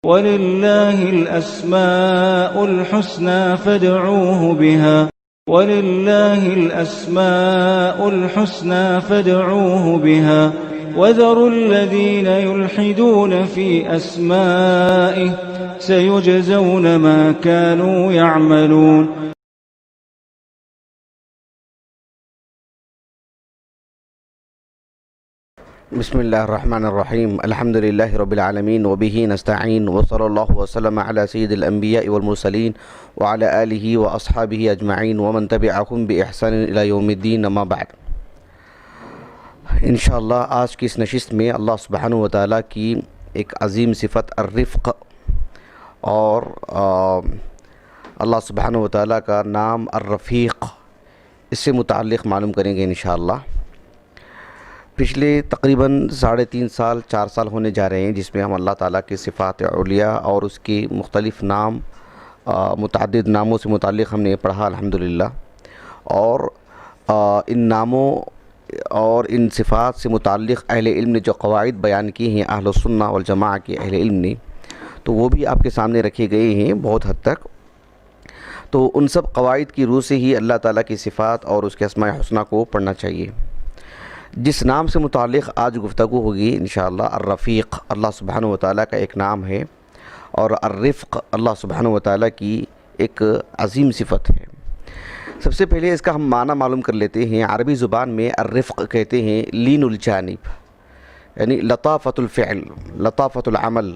وَلِلَّهِ الْأَسْمَاءُ الْحُسْنَى فَادْعُوهُ بِهَا وَلِلَّهِ الْأَسْمَاءُ الْحُسْنَى فَادْعُوهُ بِهَا وَذَرُوا الَّذِينَ يُلْحِدُونَ فِي أَسْمَائِهِ سَيُجْزَوْنَ مَا كَانُوا يَعْمَلُونَ. بسم اللہ الرحمن الرحیم الحمد للہ رب العالمین وبہ نستعین وصلی اللہ وسلم علی سید الانبیاء والمرسلین وعلی آلہ واصحابہ اجمعین ومن تبعہم بإحسان الی یوم الدین اما بعد. انشاءاللہ آج کی اس نشست میں اللہ سبحانہ وتعالی کی ایک عظیم صفت الرفق اور اللہ سبحانہ وتعالی کا نام الرفیق اس سے متعلق معلوم کریں گے انشاءاللہ. پچھلے تقریباً 3.5 سال 4 سال ہونے جا رہے ہیں جس میں ہم اللہ تعالیٰ کی صفات علیہ اور اس کی مختلف نام متعدد ناموں سے متعلق ہم نے پڑھا الحمدللہ. اور ان ناموں اور ان صفات سے متعلق اہل علم نے جو قواعد بیان کی ہیں اہل السنہ والجماعہ کے اہل علم نے تو وہ بھی آپ کے سامنے رکھے گئے ہیں بہت حد تک. تو ان سب قواعد کی روح سے ہی اللہ تعالیٰ کی صفات اور اس کے اسماء حسنہ کو پڑھنا چاہیے. جس نام سے متعلق آج گفتگو ہوگی انشاءاللہ الرفیق اللہ سبحانہ وتعالیٰ کا ایک نام ہے اور الرفق اللہ سبحانہ وتعالیٰ کی ایک عظیم صفت ہے. سب سے پہلے اس کا ہم معنی معلوم کر لیتے ہیں. عربی زبان میں الرفق کہتے ہیں لین الجانب یعنی لطافت الفعل لطافت العمل.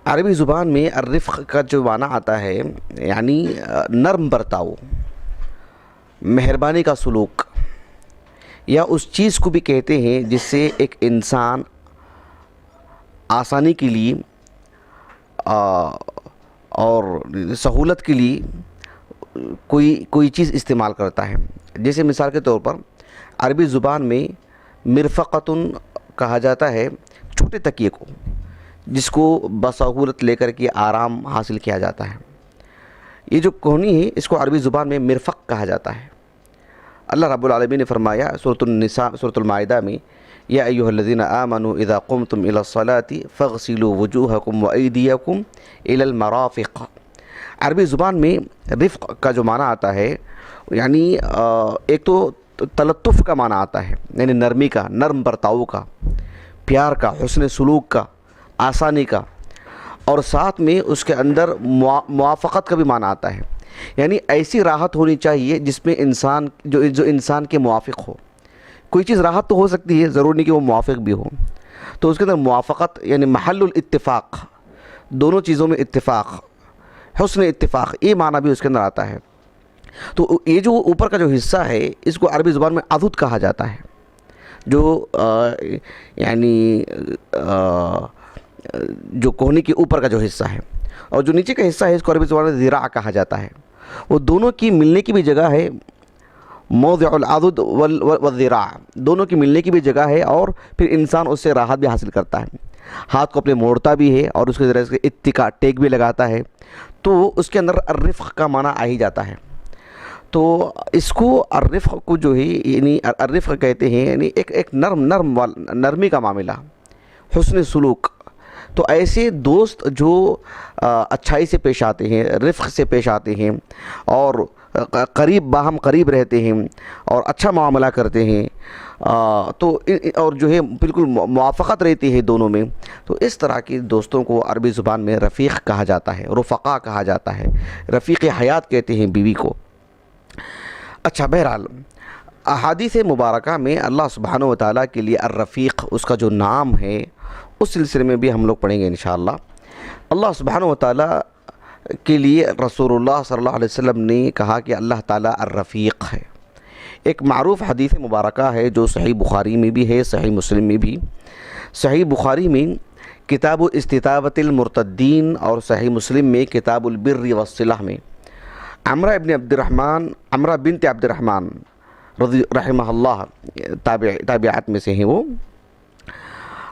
عربی زبان میں الرفق کا جو معنی آتا ہے یعنی نرم برتاؤ مہربانی کا سلوک یا اس چیز کو بھی کہتے ہیں جس سے ایک انسان آسانی کے لیے اور سہولت کے لیے کوئی چیز استعمال کرتا ہے. جیسے مثال کے طور پر عربی زبان میں مرفقتن کہا جاتا ہے چھوٹے تکیے کو جس کو بسہولت لے کر کے آرام حاصل کیا جاتا ہے. یہ جو کوہنی ہے اس کو عربی زبان میں مرفق کہا جاتا ہے. اللہ رب العالمین نے فرمایا سورۃ النساء سورۃ المائدہ میں یا ایھا الذین آمنوا اذا قمتم الی الصلاۃ فاغسلوا وجوہکم وایدیکم الی المرافق. عربی زبان میں رفق کا جو معنی آتا ہے یعنی ایک تو تلطف کا معنی آتا ہے یعنی نرمی کا نرم برتاؤ کا پیار کا حسن سلوک کا آسانی کا اور ساتھ میں اس کے اندر موافقت کا بھی معنی آتا ہے یعنی ایسی راحت ہونی چاہیے جس میں انسان جو انسان کے موافق ہو. کوئی چیز راحت تو ہو سکتی ہے ضرور نہیں کہ وہ موافق بھی ہو. تو اس کے اندر موافقت یعنی محل الاتفاق دونوں چیزوں میں اتفاق حسن اتفاق یہ معنی بھی اس کے اندر آتا ہے. تو یہ جو اوپر کا جو حصہ ہے اس کو عربی زبان میں عضد کہا جاتا ہے جو یعنی جو کوہنی کے اوپر کا جو حصہ ہے اور جو نیچے کا حصہ ہے اس کو عربی زبان میں ذراع کہا جاتا ہے. وہ دونوں کی ملنے کی بھی جگہ ہے موضع العضد والذراع دونوں کی ملنے کی بھی جگہ ہے اور پھر انسان اس سے راحت بھی حاصل کرتا ہے. ہاتھ کو اپنے موڑتا بھی ہے اور اس کے ذریعے سے اتکا ٹیک بھی لگاتا ہے تو اس کے اندر الرفق کا معنی آ ہی جاتا ہے. تو اس کو الرفق کو جو ہے یعنی الرفق کہتے ہیں یعنی ایک نرمی کا معاملہ حسن سلوک. تو ایسے دوست جو اچھائی سے پیش آتے ہیں رفق سے پیش آتے ہیں اور قریب باہم قریب رہتے ہیں اور اچھا معاملہ کرتے ہیں تو اور جو ہے بالکل موافقت رہتی ہے دونوں میں تو اس طرح کے دوستوں کو عربی زبان میں رفیق کہا جاتا ہے رفقا کہا جاتا ہے. رفیق حیات کہتے ہیں بیوی کو. اچھا بہرحال احادیث مبارکہ میں اللہ سبحانہ وتعالیٰ کے لیے الرفیق اس کا جو نام ہے اس سلسلے میں بھی ہم لوگ پڑھیں گے انشاءاللہ. اللہ سبحانہ وتعالیٰ کے لیے رسول اللہ صلی اللہ علیہ وسلم نے کہا کہ اللہ تعالیٰ الرفیق ہے. ایک معروف حدیث مبارکہ ہے جو صحیح بخاری میں بھی ہے صحیح مسلم میں بھی. صحیح بخاری میں کتاب استطابۃ المرتدین اور صحیح مسلم میں کتاب البر والصلہ میں عمرہ بنت عبد الرحمن رضی رحمہ اللہ تابعات میں سے ہیں وہ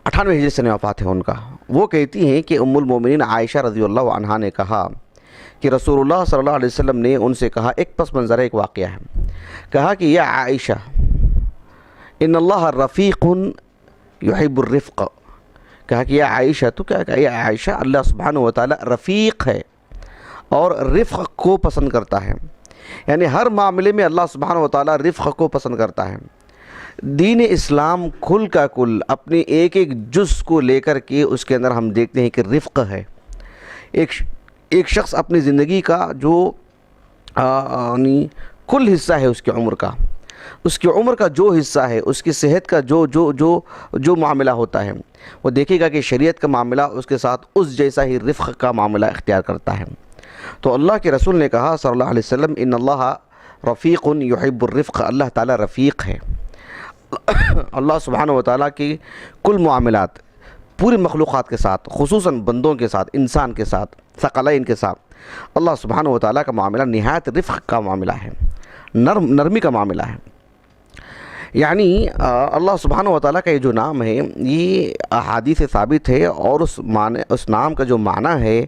98 ہجری سنہ وفات ہے ان کا. وہ کہتی ہیں کہ ام المومنین عائشہ رضی اللہ عنہا نے کہا کہ رسول اللہ صلی اللہ علیہ وسلم نے ان سے کہا ایک پس منظر ایک واقعہ ہے کہا کہ یا عائشہ ان اللہ رفیق یحب الرفق کہا کہ یا عائشہ، تو کیا کہا؟ یا عائشہ، اللہ سبحانہ و تعالیٰ رفیق ہے اور رفق کو پسند کرتا ہے، یعنی ہر معاملے میں اللہ سبحانہ و تعالیٰ رفق کو پسند کرتا ہے۔ دین اسلام کل کا کل اپنے ایک ایک جز کو لے کر کے اس کے اندر ہم دیکھتے ہیں کہ رفق ہے۔ ایک شخص اپنی زندگی کا جو کل حصہ ہے اس کی عمر کا جو حصہ ہے، اس کی صحت کا جو معاملہ ہوتا ہے، وہ دیکھے گا کہ شریعت کا معاملہ اس کے ساتھ اس جیسا ہی رفق کا معاملہ اختیار کرتا ہے۔ تو اللہ کے رسول نے کہا صلی اللہ علیہ وسلم، ان اللہ رفیق یحب الرفق، اللہ تعالیٰ رفیق ہے۔ اللہ سبحانہ و تعالیٰ کی کل معاملات پوری مخلوقات کے ساتھ، خصوصاً بندوں کے ساتھ، انسان کے ساتھ، ثقلین کے ساتھ، اللہ سبحانہ و تعالیٰ کا معاملہ نہایت رفق کا معاملہ ہے، نرمی کا معاملہ ہے۔ یعنی اللہ سبحانہ و تعالیٰ کا یہ جو نام ہے یہ احادیث سے ثابت ہے، اور اس نام کا جو معنی ہے،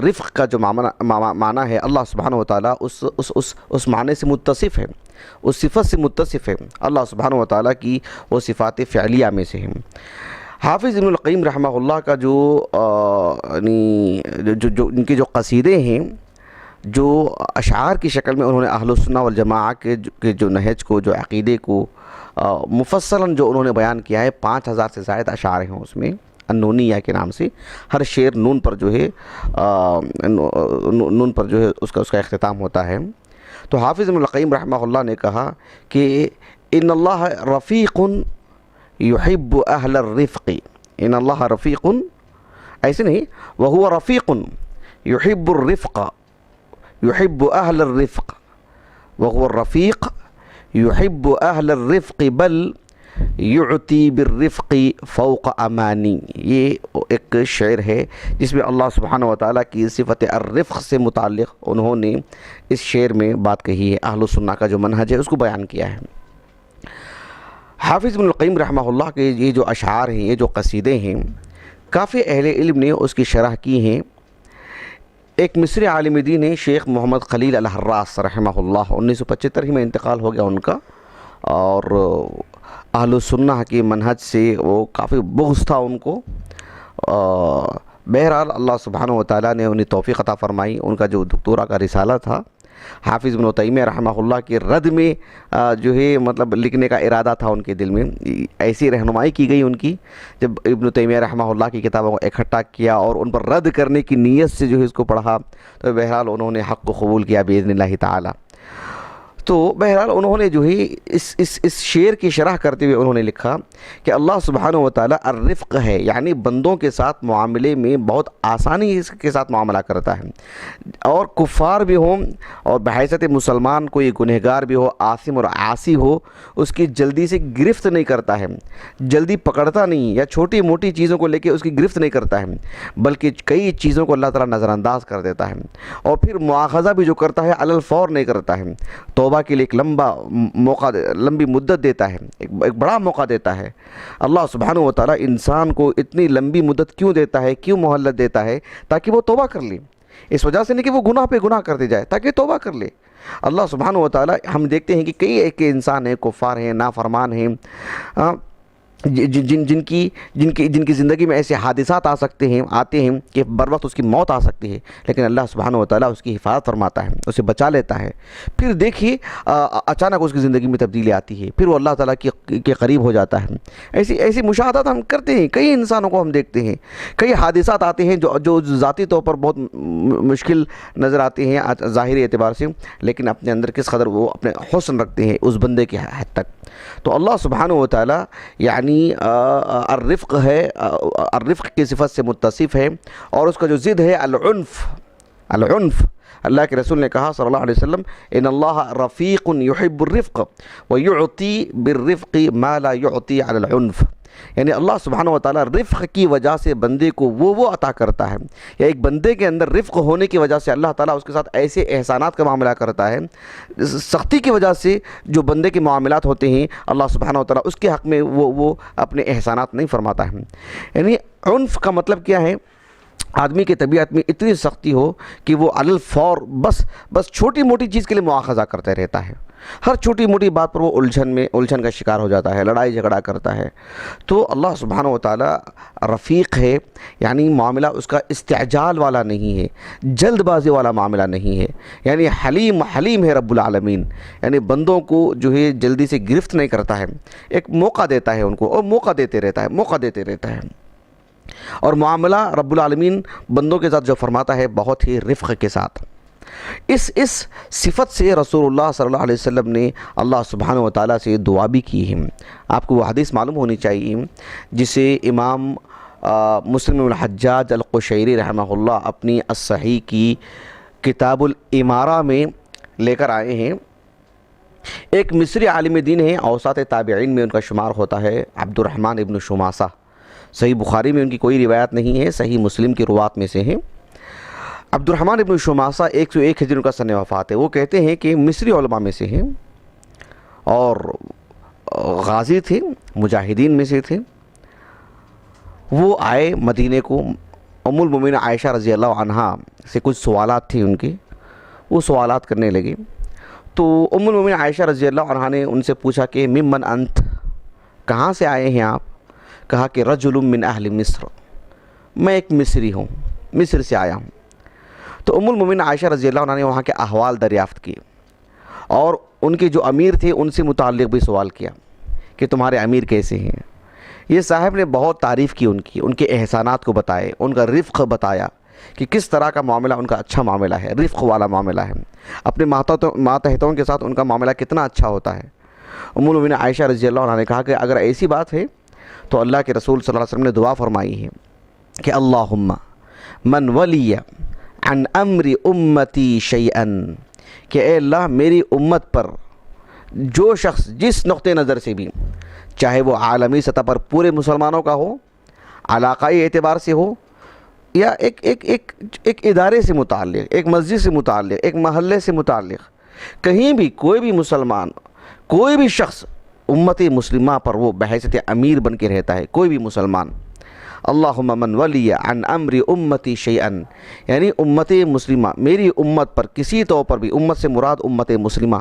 رفق کا جو معنی ہے، اللہ سبحانہ و تعالیٰ اس معنی سے متصف ہے، اس صفت سے متصف ہے۔ اللہ سبحانہ و تعالیٰ کی وہ صفات فعلیہ میں سے ہیں۔ حافظ ابن القیم رحمہ اللہ کا جو ان کے جو قصیدے ہیں، جو اشعار کی شکل میں انہوں نے اہل السنہ والجماعہ کے جو نہج کو، جو عقیدے کو مفصلاً جو انہوں نے بیان کیا ہے، 5000 سے زائد اشعار ہیں اس میں، النونیہ کے نام سے۔ ہر شعر نون پر جو ہے اس کا اختتام ہوتا ہے۔ تو حافظ ابن القیم رحمہ اللہ نے کہا کہ ان اللہ رفیق یحب اہل الرفق، ان اللہ رفیق، ایسے نہیں، وہو رفیق یحب الرفق، یحب اہل الرفق، وهو الرفیق یحب اہل الرفق بل یعطی بالرفق فوق امانی۔ یہ ایک شعر ہے جس میں اللہ سبحانہ و تعالیٰ کی صفت الرفق سے متعلق انہوں نے اس شعر میں بات کہی ہے، اہل السنہ کا جو منہج ہے اس کو بیان کیا ہے۔ حافظ ابن القیم رحمہ اللہ کے یہ جو اشعار ہیں، یہ جو قصیدے ہیں، کافی اہل علم نے اس کی شرح کی ہیں۔ ایک مصری عالم دین ہے شیخ محمد خلیل الحراس رحمہ اللہ، 1975 ہی میں انتقال ہو گیا ان کا، اور اہل السنہ کے منہج سے وہ کافی بغض تھا ان کو۔ بہرحال اللہ سبحانہ و تعالیٰ نے انہیں توفیق عطا فرمائی، ان کا جو دکتورہ کا رسالہ تھا حافظ ابن تیمیہ رحمہ اللہ کے رد میں جو ہے مطلب لکھنے کا ارادہ تھا ان کے دل میں، ایسی رہنمائی کی گئی ان کی۔ جب ابن تیمیہ رحمہ اللہ کی کتابوں کو اکٹھا کیا اور ان پر رد کرنے کی نیت سے جو ہے اس کو پڑھا، تو بہرحال انہوں نے حق کو قبول کیا باذن اللہ تعالی۔ تو بہرحال انہوں نے جو ہے اس شعر کی شرح کرتے ہوئے انہوں نے لکھا کہ اللہ سبحانہ و تعالیٰ الرفق ہے، یعنی بندوں کے ساتھ معاملے میں بہت آسانی کے ساتھ معاملہ کرتا ہے، اور کفار بھی ہوں اور بحیثیت مسلمان کوئی گنہگار بھی ہو، عاصم اور عاصی ہو، اس کی جلدی سے گرفت نہیں کرتا ہے، جلدی پکڑتا نہیں، یا چھوٹی موٹی چیزوں کو لے کے اس کی گرفت نہیں کرتا ہے، بلکہ کئی چیزوں کو اللہ تعالیٰ نظر انداز کر دیتا ہے، اور پھر مواخذہ بھی جو کرتا ہے علی الفور نہیں کرتا ہے، توبہ کے لیے ایک لمبی مدت دیتا ہے، ایک بڑا موقع دیتا ہے۔ اللہ سبحانہ و تعالیٰ انسان کو اتنی لمبی مدت کیوں دیتا ہے، کیوں مہلت دیتا ہے؟ تاکہ وہ توبہ کر لے، اس وجہ سے نہیں کہ وہ گناہ پہ گناہ کرتے جائے، تاکہ توبہ کر لے۔ اللہ سبحانہ و تعالیٰ، ہم دیکھتے ہیں کہ کئی ایک انسان ہیں، کفار ہیں، نافرمان ہیں، جن کی زندگی میں ایسے حادثات آتے ہیں کہ بر وقت اس کی موت آ سکتی ہے، لیکن اللہ سبحانہ و تعالیٰ اس کی حفاظت فرماتا ہے، اسے بچا لیتا ہے۔ پھر دیکھیے اچانک اس کی زندگی میں تبدیلی آتی ہے، پھر وہ اللہ تعالیٰ کے قریب ہو جاتا ہے۔ ایسی مشاہدات ہم کرتے ہیں، کئی انسانوں کو ہم دیکھتے ہیں، کئی حادثات آتے ہیں جو ذاتی طور پر بہت مشکل نظر آتے ہیں ظاہری اعتبار سے، لیکن اپنے اندر کس قدر وہ اپنے حسن رکھتے ہیں اس بندے کے حد تک۔ تو اللہ سبحانہ و تعالیٰ یعنی الرفق ہے، الرفق کی صفت سے متصف ہے، اور اس کا جو ضد ہے العنف۔ اللہ کے رسول نے کہا صلی اللہ علیہ وسلم، ان اللہ رفیق یحب الرفق ویعطی بالرفق ما لا یعطی علی العنف، یعنی اللہ سبحانہ و تعالیٰ رفق کی وجہ سے بندے کو وہ عطا کرتا ہے، یا ایک بندے کے اندر رفق ہونے کی وجہ سے اللہ تعالیٰ اس کے ساتھ ایسے احسانات کا معاملہ کرتا ہے، سختی کی وجہ سے جو بندے کے معاملات ہوتے ہیں اللہ سبحانہ و تعالیٰ اس کے حق میں وہ اپنے احسانات نہیں فرماتا ہے۔ یعنی عنف کا مطلب کیا ہے؟ آدمی کی طبیعت میں اتنی سختی ہو کہ وہ علی الفور بس چھوٹی موٹی چیز کے لیے مواخذہ کرتے رہتا ہے، ہر چھوٹی موٹی بات پر وہ الجھن کا شکار ہو جاتا ہے، لڑائی جھگڑا کرتا ہے۔ تو اللہ سبحانہ و تعالی رفیق ہے، یعنی معاملہ اس کا استعجال والا نہیں ہے، جلد بازی والا معاملہ نہیں ہے، یعنی حلیم ہے رب العالمین، یعنی بندوں کو جو ہے جلدی سے گرفت نہیں کرتا ہے، ایک موقع دیتا ہے ان کو، اور موقع دیتے رہتا ہے۔ اور معاملہ رب العالمین بندوں کے ساتھ جو فرماتا ہے بہت ہی رفق کے ساتھ۔ اس صفت سے رسول اللہ صلی اللہ علیہ وسلم نے اللہ سبحانہ و تعالیٰ سے دعا بھی کی ہے۔ آپ کو وہ حدیث معلوم ہونی چاہیے جسے امام مسلم بن الحجاج القشیری رحمہ اللہ اپنی الصحیح کی کتاب الامارہ میں لے کر آئے ہیں۔ ایک مصری عالم دین ہیں، اوساط تابعین میں ان کا شمار ہوتا ہے، عبد الرحمن ابن شماسہ۔ صحیح بخاری میں ان کی کوئی روایت نہیں ہے، صحیح مسلم کی روات میں سے ہیں۔ عبد الرحمن ابن شماسہ 101 ہجری کا سن وفات ہے۔ وہ کہتے ہیں کہ مصری علماء میں سے ہیں اور غازی تھے، مجاہدین میں سے تھے۔ وہ آئے مدینے کو، ام المومنین عائشہ رضی اللہ عنہا سے کچھ سوالات تھے ان کے، وہ سوالات کرنے لگے۔ تو ام المومنین عائشہ رضی اللہ عنہا نے ان سے پوچھا کہ ممن انت، کہاں سے آئے ہیں آپ؟ کہا کہ رجل من اہل مصر، میں ایک مصری ہوں، مصر سے آیا ہوں۔ تو ام المومنین عائشہ رضی اللہ عنہ نے وہاں کے احوال دریافت کیے اور ان کے جو امیر تھے ان سے متعلق بھی سوال کیا کہ تمہارے امیر کیسے ہیں۔ یہ صاحب نے بہت تعریف کی ان کے احسانات کو بتائے، ان کا رفق بتایا کہ کس طرح کا معاملہ ان کا اچھا معاملہ ہے، رفق والا معاملہ ہے، اپنے ماتحتوں کے ساتھ ان کا معاملہ کتنا اچھا ہوتا ہے۔ ام المومنین عائشہ رضی اللہ عنہ نے کہا کہ اگر ایسی بات ہے تو اللہ کے رسول صلی اللہ علیہ وسلم نے دعا فرمائی ہے کہ اللہم من ولی عن امر امتی شیئا، کہ اے اللہ میری امت پر جو شخص جس نقطہ نظر سے بھی، چاہے وہ عالمی سطح پر پورے مسلمانوں کا ہو، علاقائی اعتبار سے ہو، یا ایک ادارے سے متعلق، ایک مسجد سے متعلق، ایک محلے سے متعلق، کہیں بھی کوئی بھی مسلمان، کوئی بھی شخص امت مسلمہ پر وہ بحیثیت امیر بن کے رہتا ہے، کوئی بھی مسلمان، اللہم من ولی عن امر امتی شیئا، یعنی امت مسلمہ، میری امت پر کسی طور پر بھی، امت سے مراد امت مسلمہ،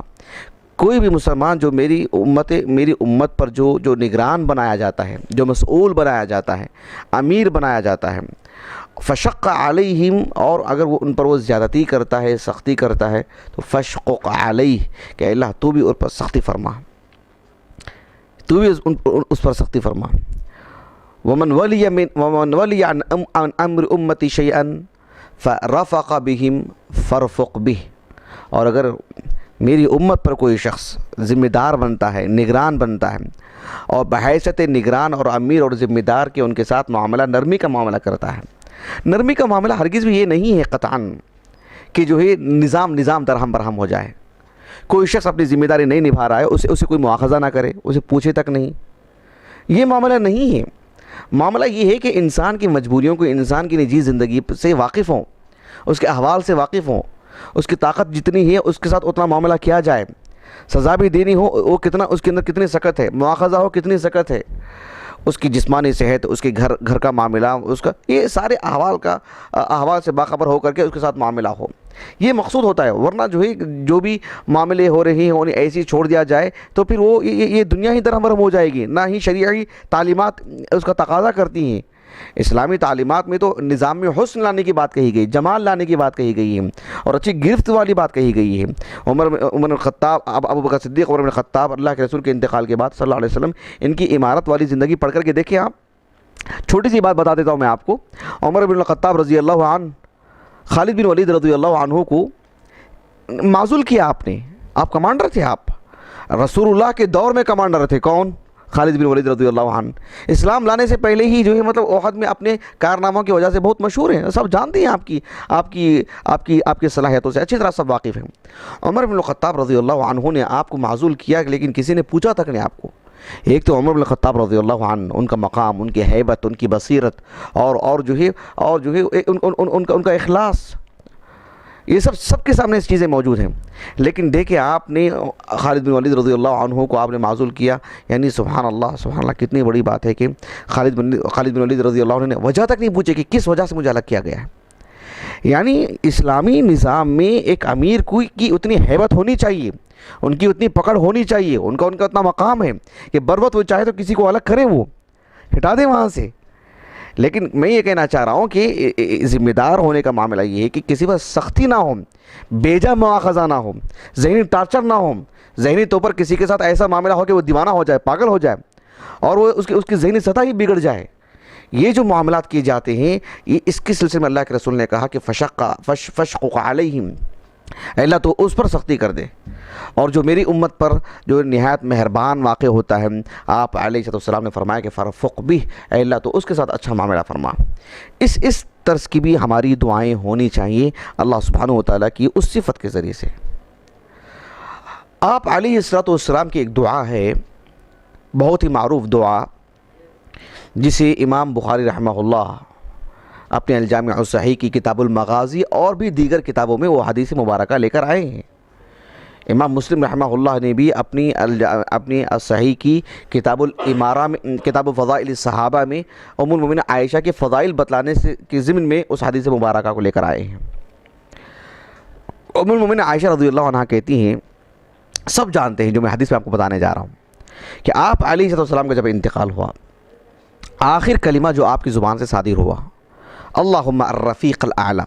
کوئی بھی مسلمان جو میری امت پر جو نگران بنایا جاتا ہے، جو مسئول بنایا جاتا ہے، امیر بنایا جاتا ہے، فشق علیہم، اور اگر وہ ان پر وہ زیادتی کرتا ہے، سختی کرتا ہے، تو فشقق علیہ، کہ اللہ تو بھی اس پر سختی فرما، تو بھی اس پر سختی فرما۔ ومن ولی عن امر امتی شیئا فرفق بہم فرفق بہ، اور اگر میری امت پر کوئی شخص ذمہ دار بنتا ہے، نگران بنتا ہے، اور بحیثیت نگران اور امیر اور ذمہ دار کے ان کے ساتھ معاملہ نرمی کا معاملہ کرتا ہے۔ نرمی کا معاملہ ہرگز بھی یہ نہیں ہے قطعاً کہ جو ہے نظام درہم برہم ہو جائے، کوئی شخص اپنی ذمہ داری نہیں نبھا رہا ہے اسے کوئی مواخذہ نہ کرے، اسے پوچھے تک نہیں، یہ معاملہ نہیں ہے۔ معاملہ یہ ہے کہ انسان کی مجبوریوں کو، انسان کی نجی زندگی سے واقف ہوں، اس کے احوال سے واقف ہوں، اس کی طاقت جتنی ہے اس کے ساتھ اتنا معاملہ کیا جائے، سزا بھی دینی ہو وہ کتنا، اس کے اندر کتنی سخت ہے، مواخذہ ہو کتنی سخت ہے، اس کی جسمانی صحت، اس کے گھر کا معاملہ، اس کا یہ سارے احوال سے باخبر ہو کر کے اس کے ساتھ معاملہ ہو، یہ مقصود ہوتا ہے۔ ورنہ جو بھی معاملے ہو رہے ہیں انہیں ایسی چھوڑ دیا جائے تو پھر وہ یہ دنیا ہی درہم برہم ہو جائے گی، نہ ہی شریعی تعلیمات اس کا تقاضا کرتی ہیں۔ اسلامی تعلیمات میں تو نظام میں حسن لانے کی بات کہی گئی، جمال لانے کی بات کہی گئی ہے، اور اچھی گرفت والی بات کہی گئی ہے۔ عمر بن خطاب، ابو بکر صدیق، عمر بن خطاب، اللہ کے رسول کے انتقال کے بعد صلی اللہ علیہ وسلم، ان کی امارت والی زندگی پڑھ کر کے دیکھیں آپ۔ چھوٹی سی بات بتا دیتا ہوں میں آپ کو، عمر بن خطاب رضی اللہ عنہ خالد بن ولید رضی اللہ عنہ کو معزول کیا آپ کمانڈر تھے، آپ رسول اللہ کے دور میں کمانڈر تھے۔ کون؟ خالد بن ولید رضی اللہ عنہ۔ اسلام لانے سے پہلے ہی جو ہے احد میں اپنے کارناموں کی وجہ سے بہت مشہور ہیں، سب جانتے ہیں آپ کی صلاحیتوں سے اچھی طرح سب واقف ہیں۔ عمر بن الخطاب رضی اللہ عنہ نے آپ کو معزول کیا لیکن کسی نے پوچھا تک نہیں آپ کو۔ ایک تو عمر بن الخطاب رضی اللہ عنہ، ان کا مقام، ان کی ہیبت، ان کی بصیرت، اور جو ہے ان کا اخلاص، یہ سب کے سامنے اس چیزیں موجود ہیں. لیکن دیکھیں آپ نے خالد بن ولید رضی اللہ عنہ کو آپ نے معزول کیا. یعنی سبحان اللہ کتنی بڑی بات ہے کہ خالد بن ولید رضی اللہ عنہ نے وجہ تک نہیں پوچھے کہ کس وجہ سے مجھے الگ کیا گیا ہے. یعنی اسلامی نظام میں ایک امیر کی اتنی ہیبت ہونی چاہیے, ان کی اتنی پکڑ ہونی چاہیے, ان کا اتنا مقام ہے کہ بروقت وہ چاہے تو کسی کو الگ کریں, وہ ہٹا دیں وہاں سے. لیکن میں یہ کہنا چاہ رہا ہوں کہ ذمہ دار ہونے کا معاملہ یہ ہے کہ کسی پر سختی نہ ہو, بیجا مواخذہ نہ ہو, ذہنی ٹارچر نہ ہو, ذہنی طور پر کسی کے ساتھ ایسا معاملہ ہو کہ وہ دیوانہ ہو جائے, پاگل ہو جائے, اور وہ اس کی ذہنی سطح ہی بگڑ جائے. یہ جو معاملات کیے جاتے ہیں, یہ اس کے سلسلے میں اللہ کے رسول نے کہا کہ فشقق علیہم, اللہ تو اس پر سختی کر دے. اور جو میری امت پر جو نہایت مہربان واقع ہوتا ہے, آپ علیہ السلام نے فرمایا کہ فرفق بھی, اے اللہ تو اس کے ساتھ اچھا معاملہ فرما. اس طرز کی بھی ہماری دعائیں ہونی چاہیے اللہ سبحانہ و تعالیٰ کی اس صفت کے ذریعے سے. آپ علیہ السلام کی ایک دعا ہے, بہت ہی معروف دعا, جسے امام بخاری رحمہ اللہ اپنے الجامع الصحیح کی کتاب المغازی اور بھی دیگر کتابوں میں وہ حدیث مبارکہ لے کر آئے ہیں. امام مسلم رحمہ اللہ نے بھی اپنی الصحیح کی کتاب الامارہ میں, کتاب فضائل الصحابہ میں ام المؤمنین عائشہ کے فضائل بتلانے سے کے ضمن میں اس حدیث مبارکہ کو لے کر آئے ہیں. ام المؤمنین عائشہ رضی اللہ عنہا کہتی ہیں, سب جانتے ہیں جو میں حدیث میں آپ کو بتانے جا رہا ہوں, کہ آپ علیہ السلام کا جب انتقال ہوا, آخر کلمہ جو آپ کی زبان سے صادر ہوا, اللہم الرفیق الاعلیٰ.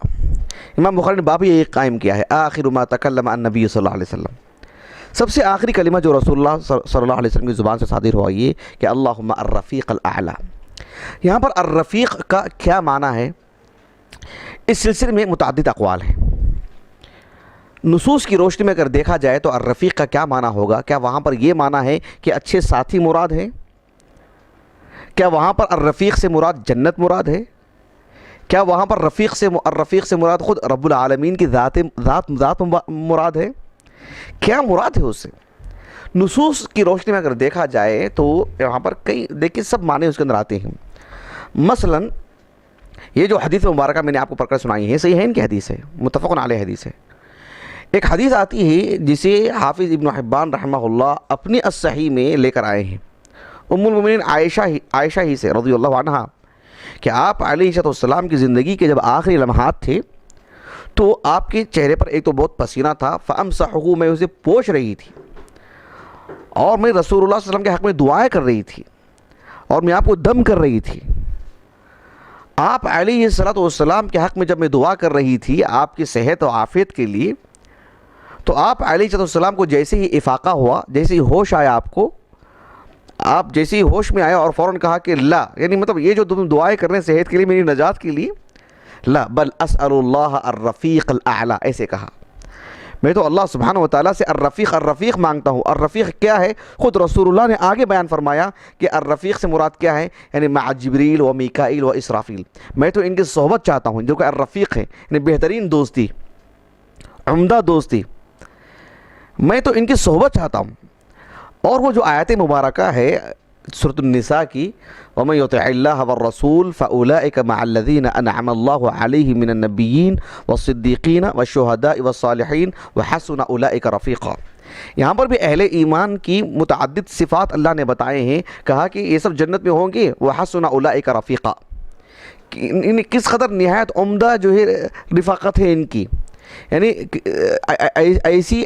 امام بخاری نے باب یہ قائم کیا ہے, آخر ما تکلم النبی صلی اللہ علیہ وسلم, سب سے آخری کلمہ جو رسول اللہ صلی اللہ علیہ وسلم کی زبان سے صادر ہوا یہ کہ اللہم الرفیق الاعلیٰ. یہاں پر الرفیق کا کیا معنی ہے, اس سلسلے میں متعدد اقوال ہیں. نصوص کی روشنی میں اگر دیکھا جائے تو الرفیق کا کیا معنی ہوگا. کیا وہاں پر یہ معنی ہے کہ اچھے ساتھی مراد ہیں؟ کیا وہاں پر الرفیق سے مراد جنت مراد ہے؟ کیا وہاں پر الرفیق سے مراد خود رب العالمین کی ذات مراد ہے؟ کیا مراد ہے اس سے؟ نصوص کی روشنی میں اگر دیکھا جائے تو یہاں پر کئی دیکھیں سب معنی اس کے اندر آتے ہیں. مثلا یہ جو حدیث مبارکہ میں نے آپ کو پڑھ کر سنائی ہے, صحیحین کی حدیث ہے, متفق علیہ حدیث ہے. ایک حدیث آتی ہے جسے حافظ ابن حبان رحمہ اللہ اپنی الصحیح میں لے کر آئے ہیں, ام المؤمنین عائشہ ہی سے رضی اللہ عنہا, کہ آپ علیہ السلام کی زندگی کے جب آخری لمحات تھے تو آپ کے چہرے پر ایک تو بہت پسینہ تھا, فامسحہ, میں اسے پوچھ رہی تھی, اور میں رسول اللہ صلی اللہ علیہ وسلم کے حق میں دعائیں کر رہی تھی, اور میں آپ کو دم کر رہی تھی. آپ علیہ السلام کے حق میں جب میں دعا کر رہی تھی آپ کی صحت و عافیت کے لیے, تو آپ علیہ السلام کو جیسے ہی افاقہ ہوا, جیسے ہی ہوش آیا آپ جیسے ہی ہوش میں آیا اور فوراً کہا کہ لا, یعنی مطلب یہ جو تم دعائیں کر رہے ہیں صحت کے لیے, میری نجات کے لیے, لا بل اسأل اللہ الرفیق الاعلیٰ, ایسے کہا. میں تو اللہ سبحانہ و تعالیٰ سے الرفیق مانگتا ہوں. الرفیق کیا ہے خود رسول اللہ نے آگے بیان فرمایا کہ الرفیق سے مراد کیا ہے, یعنی مع جبریل و میکائیل و اسرافیل. میں تو ان کی صحبت چاہتا ہوں جو کہ الرفیق ہے, یعنی بہترین دوستی, عمدہ دوستی, میں تو ان کی صحبت چاہتا ہوں. اور وہ جو آیت مبارکہ ہے سورۃ النساء کی, وَمَن يُطِعِ اللَّهَ وَالرَّسُولَ فَأُولَٰئِكَ مَعَ الَّذِينَ أَنْعَمَ اللَّهُ عَلَيْهِم مِّنَ النَّبِيِّينَ وَالصِّدِّيقِينَ وَالشُّهَدَاءِ وَالصَّالِحِينَ وَحَسُنَ أُولَٰئِكَ رَفِيقًا. یہاں پر بھی اہل ایمان کی متعدد صفات اللہ نے بتائے ہیں, کہا کہ یہ سب جنت میں ہوں گے. وَحَسُنَ أُولَٰئِكَ رَفِيقًا, کس قدر نہایت عمدہ جو ہے رفاقت ہے ان کی, یعنی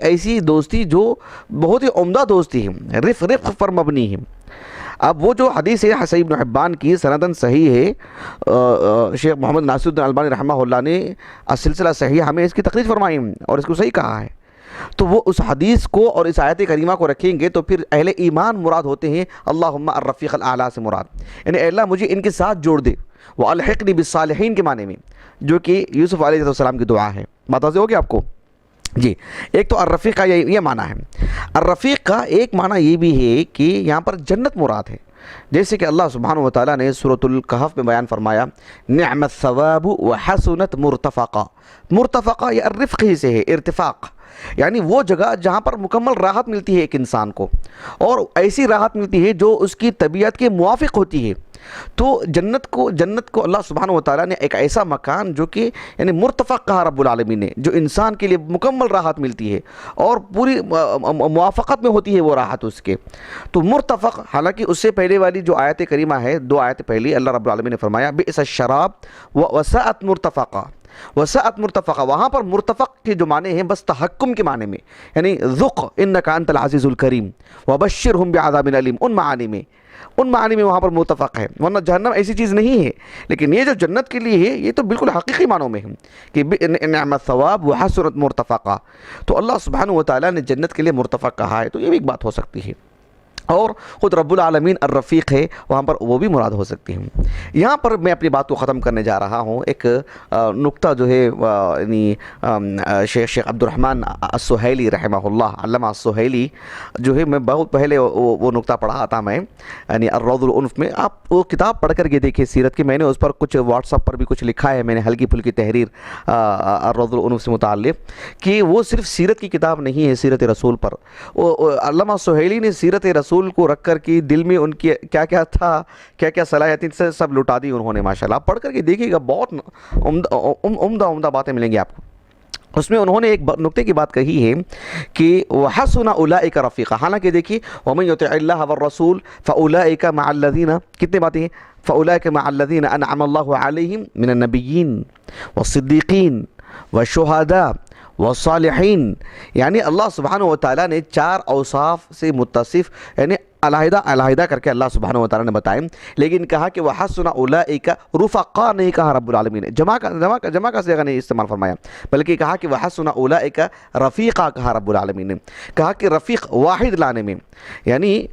ایسی دوستی جو بہت ہی عمدہ دوستی ہے, رفق پر مبنی ہے. اب وہ جو حدیث ہے صحیح ابن حبان کی سندن صحیح ہے, شیخ محمد ناصر الدین البانی رحمہ اللہ نے السلسلہ صحیح ہمیں اس کی تقریر فرمائی اور اس کو صحیح کہا ہے. تو وہ اس حدیث کو اور اس آیت کریمہ کو رکھیں گے تو پھر اہل ایمان مراد ہوتے ہیں اللہم الرفیق الاعلیٰ سے مراد, یعنی اے اللہ مجھے ان کے ساتھ جوڑ دے. وہ الحقنی بالصالحین کے معنی میں, جو کہ یوسف علیہ السلام کی دعا ہے. بات واضح ہوگی آپ کو جی. ایک تو الرفیق کا یہ معنی ہے. الرفیق کا ایک معنی یہ بھی ہے کہ یہاں پر جنت مراد ہے, جیسے کہ اللہ سبحانہ و تعالیٰ نے سورۃ الکہف میں بیان فرمایا, نعم الثواب وحسنت مرتفقا. مرتفقا یہ الرفق ہی سے ہے, ارتفاق, یعنی وہ جگہ جہاں پر مکمل راحت ملتی ہے ایک انسان کو، اور ایسی راحت ملتی ہے جو اس کی طبیعت کے موافق ہوتی ہے۔ تو جنت کو اللہ سبحانہ وتعالیٰ نے ایک ایسا مکان جو کہ یعنی مرتفق کہا رب العالمین نے، جو انسان کے لیے مکمل راحت ملتی ہے اور پوری موافقت میں ہوتی ہے وہ راحت اس کے۔ تو مرتفق، حالانکہ اس سے پہلے والی جو آیت کریمہ ہے، 2 آیت پہلی، اللہ رب العالمین نے فرمایا بئس الشراب وساءت مرتفقہ، وساءت مرتفقہ، وہاں پر مرتفق کے جو معنی ہیں بس تحکم کے معنی میں، یعنی ذق انک انت العزیز الکریم وبشرہم بعذاب علیم، ان معانی میں وہاں پر مرتفق ہے، ورنہ جہنم ایسی چیز نہیں ہے۔ لیکن یہ جو جنت کے لیے ہے یہ تو بالکل حقیقی معنوں میں ہے کہ نعم الثواب وحسنت مرتفقہ، تو اللہ سبحانہ وتعالیٰ نے جنت کے لیے مرتفق کہا ہے، تو یہ بھی ایک بات ہو سکتی ہے۔ اور خود رب العالمین الرفیق ہے، وہاں پر وہ بھی مراد ہو سکتی ہیں۔ یہاں پر میں اپنی بات کو ختم کرنے جا رہا ہوں، ایک نقطہ جو ہے یعنی شیخ عبد الرحمن السہیلی رحمہ اللہ، علامہ السہیلی جو ہے، میں بہت پہلے وہ نقطہ پڑھا تھا میں، یعنی الروض العنف میں، آپ وہ کتاب پڑھ کر کے دیکھیں سیرت کی، میں نے اس پر کچھ واٹس ایپ پر بھی کچھ لکھا ہے، میں نے ہلکی پھلکی تحریر الروض العنف سے متعلق، کہ وہ صرف سیرت کی کتاب نہیں ہے، سیرت رسول پر۔ علامہ السہیلی نے سیرت رسول کو رکھ کر کے دل میں ان کی کیا کیا تھا، کیا کیا صلاحیتیں سے سب لٹا دی انہوں نے، ماشاءاللہ۔ آپ پڑھ کر کے دیکھیے گا، بہت عمدہ باتیں ملیں گی آپ کو۔ اس میں انہوں نے ایک نقطے کی بات کہی ہے کہ وَحَسُنَ أُولَئِكَ رَفِيقًا، حالانکہ دیکھیے وَمَن يُطِعِ اللَّهَ وَالرَّسُولَ فَأُولَئِكَ مَعَ الَّذِينَ، کتنے باتیں ہیں، فَأُولَئِكَ مَعَ الَّذِينَ أَنْعَمَ اللَّهُ عَلَيْهِمْ مِنَ النَّبِيِّينَ وَالصِّدِّيقِينَ وَالشُّهَدَاءِ والصالحین، یعنی اللہ سبحانہ وتعالیٰ نے 4 اوصاف سے متصف، یعنی علیحدہ کر کے اللہ سبحانہ وتعالیٰ نے بتائیں، لیکن کہا کہ وَحَسُنَ أُولَئِكَ رُفَقَا نہیں کہا رب العالمین نے، جمع کا صیغہ نہیں استعمال فرمایا، بلکہ کہا کہ وَحَسُنَ أُولَئِكَ رَفِيقًا کہا رب العالمین نے، کہا کہ رفیق واحد لانے میں، یعنی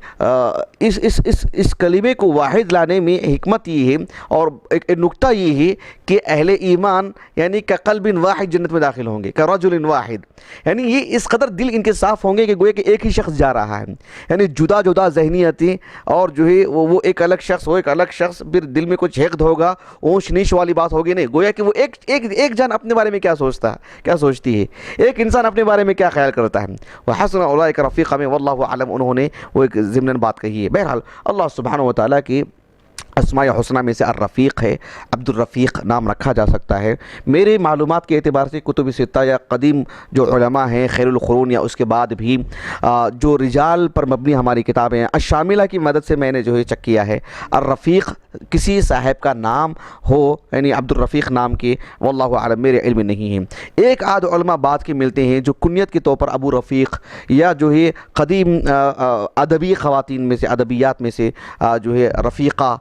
اس کلمے کو واحد لانے میں حکمت یہ ہے، اور ایک نقطہ یہ ہے کہ اہل ایمان یعنی کقلب واحد جنت میں داخل ہوں گے، کرجل واحد، یعنی یہ اس قدر دل ان کے صاف ہوں گے کہ گویا کہ ایک ہی شخص جا رہا ہے، یعنی جدا ذہنیتیں، اور جو ہے وہ ایک الگ شخص، پھر دل میں کچھ حقد ہوگا، اونچ نیچ والی بات ہوگی نہیں، گویا کہ وہ ایک جان اپنے بارے میں کیا سوچتی ہے، ایک انسان اپنے بارے میں کیا خیال کرتا ہے۔ وَحَسُنَ أُولَئِكَ رَفِيقًا میں واللہ اعلم انہوں نے وہ ایک ضمناً بات کہی ہے۔ بہرحال اللہ سبحانہ وتعالیٰ کی اسماء حسنہ میں سے الرفیق ہے، عبد الرفیق نام رکھا جا سکتا ہے۔ میرے معلومات کے اعتبار سے کتب ستہ یا قدیم جو علماء ہیں، خیر القرون یا اس کے بعد بھی جو رجال پر مبنی ہماری کتابیں ہیں، الشاملہ کی مدد سے میں نے جو ہے چیک کیا ہے، الرفیق کسی صاحب کا نام ہو، یعنی عبد الرفیق نام کے، واللہ اعلم میرے علم نہیں ہے۔ ایک آدھ علماء بعد کے ملتے ہیں جو کنیت کے طور پر ابو رفیق یا جو ہے قدیم ادبی خواتین میں سے، ادبیات میں سے جو ہے رفیقہ،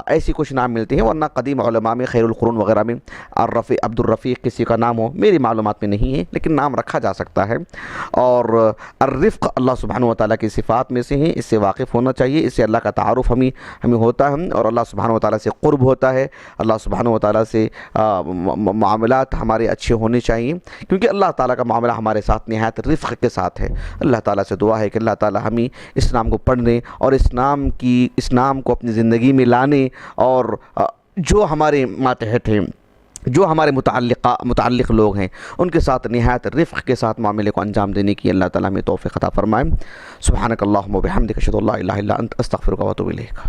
ایسی کچھ نام ملتے ہیں، ورنہ قدیم علماء میں خیر القرون وغیرہ میں عبد الرفیق کسی کا نام ہو میری معلومات میں نہیں ہے، لیکن نام رکھا جا سکتا ہے۔ اور الرفق اللہ سبحانہ وتعالیٰ کی صفات میں سے ہیں، اس سے واقف ہونا چاہیے، اس سے اللہ کا تعارف ہمیں ہوتا ہے، اور اللہ سبحانہ وتعالیٰ سے قرب ہوتا ہے، اللہ سبحانہ وتعالیٰ سے معاملات ہمارے اچھے ہونے چاہیے، کیونکہ اللہ تعالیٰ کا معاملہ ہمارے ساتھ نہایت رفق کے ساتھ ہے۔ اللہ تعالیٰ سے دعا ہے کہ اللہ تعالیٰ ہمیں اسلام کو پڑھنے اور اسلام کو اپنی زندگی میں لانے، اور جو ہمارے ماتحت ہیں، جو ہمارے متعلق لوگ ہیں، ان کے ساتھ نہایت رفق کے ساتھ معاملے کو انجام دینے کی اللہ تعالیٰ ہمیں توفیق عطا فرمائے۔ سبحانک اللہم و بحمدک، اشہد ان لا الہ الا انت، استغفرک و اتوب الیک۔